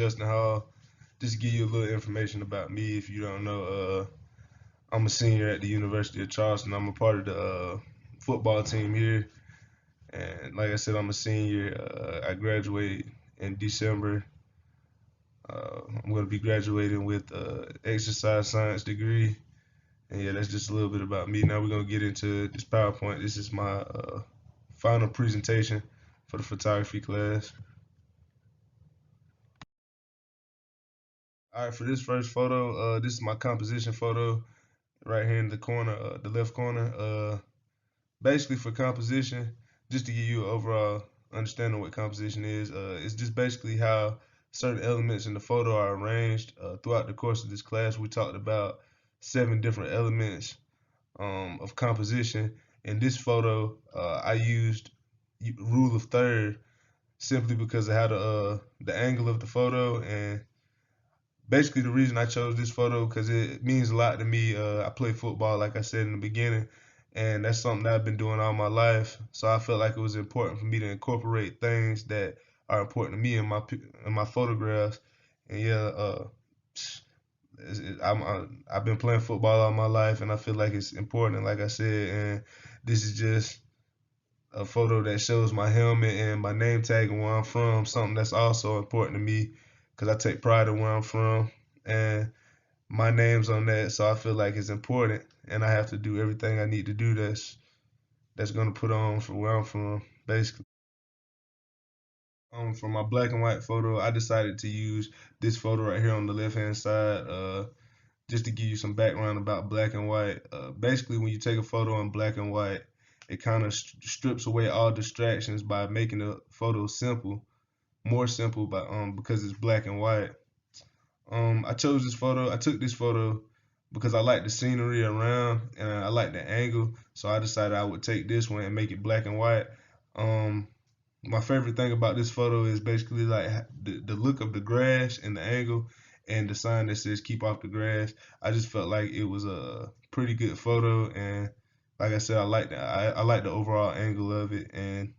Justin Hall. Just to give you a little information about me, if you don't know, I'm a senior at the University of Charleston. I'm a part of the football team here, and like I said, I'm a senior. I graduate in December. I'm going to be graduating with exercise science degree. And yeah, that's just a little bit about me. Now we're going to get into this PowerPoint. This is my final presentation for the photography class. All right, for this first photo, this is my composition photo right here in the corner, the left corner. Basically for composition, just to give you an overall understanding of what composition is, it's just basically how certain elements in the photo are arranged. Throughout the course of this class, we talked about 7 different elements of composition. In this photo, I used rule of third simply because of how the angle of the photo, and basically the reason I chose this photo because it means a lot to me. I play football, like I said in the beginning, and that's something that I've been doing all my life. So I felt like it was important for me to incorporate things that are important to me in my photographs. And yeah, I've been playing football all my life, and I feel like it's important. Like I said, and this is just a photo that shows my helmet and my name tag and where I'm from. Something that's also important to me because I take pride in where I'm from, and my name's on that, so I feel like it's important, and I have to do everything I need to do that's gonna put on for where I'm from, basically. For my black and white photo, I decided to use this photo right here on the left hand side. Just to give you some background about black and white. Basically, when you take a photo in black and white, it kind of strips away all distractions by making the photo simple, more simple, by because it's black and white. I chose this photo. I took this photo because I like the scenery around and I like the angle. So I decided I would take this one and make it black and white. Um, my favorite thing about this photo is basically like the look of the grass and the angle and the sign that says keep off the grass. I just felt like it was a pretty good photo, and like I said, I like the overall angle of it and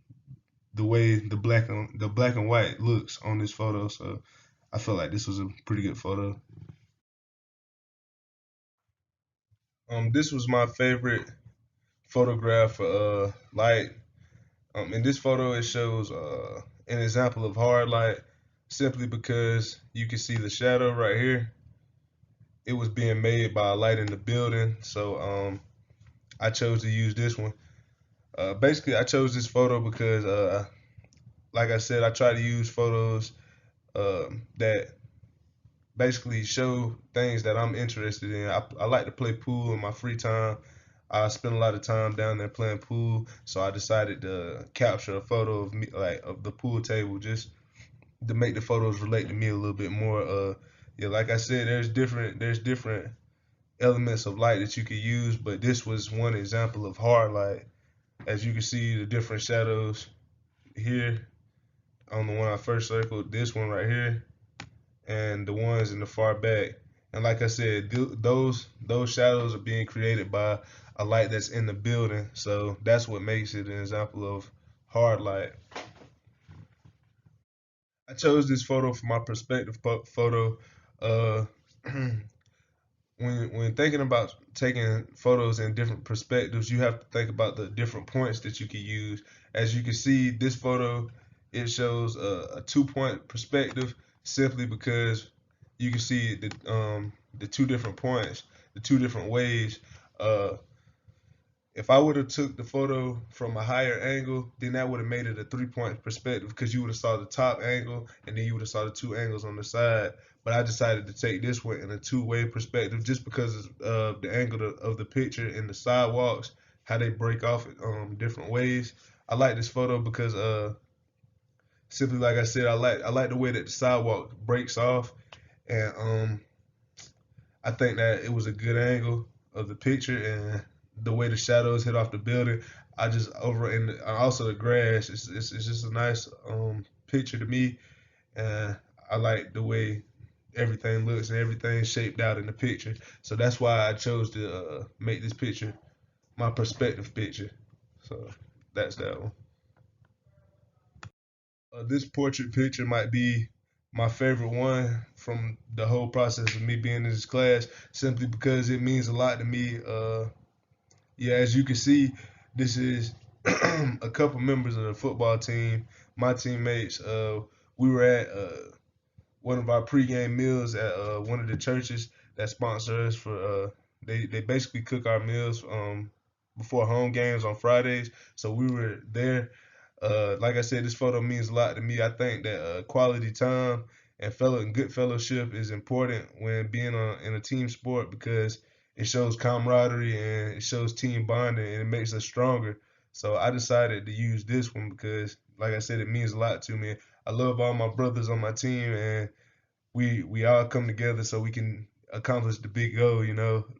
the way the black and white looks on this photo. So I felt like this was a pretty good photo. This was my favorite photograph for light. In this photo, it shows an example of hard light simply because you can see the shadow right here. It was being made by a light in the building, so I chose to use this one. Basically, I chose this photo because, like I said, I try to use photos that basically show things that I'm interested in. I like to play pool in my free time. I spend a lot of time down there playing pool, so I decided to capture a photo of me, like of the pool table, just to make the photos relate to me a little bit more. Yeah, like I said, there's different elements of light that you could use, but this was one example of hard light. As you can see, the different shadows here on the one I first circled, this one right here, and the ones in the far back. And like I said, those shadows are being created by a light that's in the building. So that's what makes it an example of hard light. I chose this photo for my perspective photo. Uh, when thinking about taking photos in different perspectives, you have to think about the different points that you can use. As you can see, this photo it shows a 2-point perspective simply because you can see the 2 different points, the 2 different ways. Uh, if I would have took the photo from a higher angle, then that would have made it a 3-point perspective because you would have saw the top angle and then you would have saw the 2 angles on the side. But I decided to take this one in a 2-way perspective just because of the angle of the picture and the sidewalks, how they break off different ways. I like this photo because simply like I said, I like the way that the sidewalk breaks off, and I think that it was a good angle of the picture and the way the shadows hit off the building. I just over and also the grass. It's just a nice picture to me, and I like the way everything looks and everything shaped out in the picture. So that's why I chose to make this picture my perspective picture. So that's that one. This portrait picture might be my favorite one from the whole process of me being in this class, simply because it means a lot to me. Yeah, as you can see, this is a couple members of the football team, my teammates. We were at one of our pregame meals at one of the churches that sponsor us for. They basically cook our meals before home games on Fridays, so we were there. Like I said, this photo means a lot to me. I think that quality time and good fellowship is important when being in a team sport, because it shows camaraderie and it shows team bonding and it makes us stronger. So I decided to use this one because, like I said, it means a lot to me. I love all my brothers on my team, and we all come together so we can accomplish the big goal,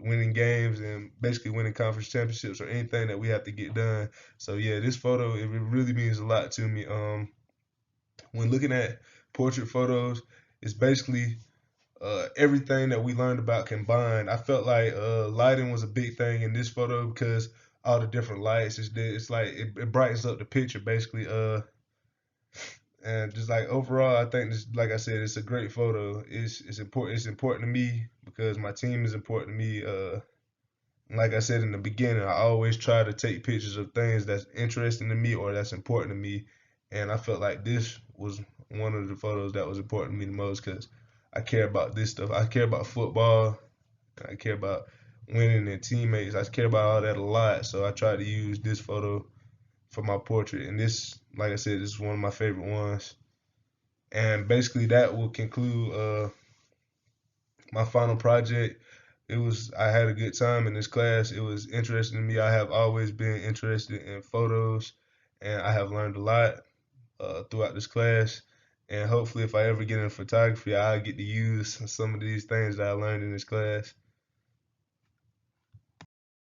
winning games and basically winning conference championships or anything that we have to get done. So yeah, this photo, it really means a lot to me. When looking at portrait photos, it's basically everything that we learned about combined. I felt like lighting was a big thing in this photo because all the different lights, it's like it brightens up the picture basically. And just like overall, I think this, like I said, it's a great photo. It's important. It's important to me because my team is important to me. Like I said in the beginning, I always try to take pictures of things that's interesting to me or that's important to me. And I felt like this was one of the photos that was important to me the most because I care about this stuff. I care about football. I care about winning and teammates. I care about all that a lot. So I tried to use this photo for my portrait. And this, like I said, this is one of my favorite ones. And basically that will conclude my final project. I had a good time in this class. It was interesting to me. I have always been interested in photos, and I have learned a lot throughout this class. And hopefully, if I ever get into photography, I get to use some of these things that I learned in this class.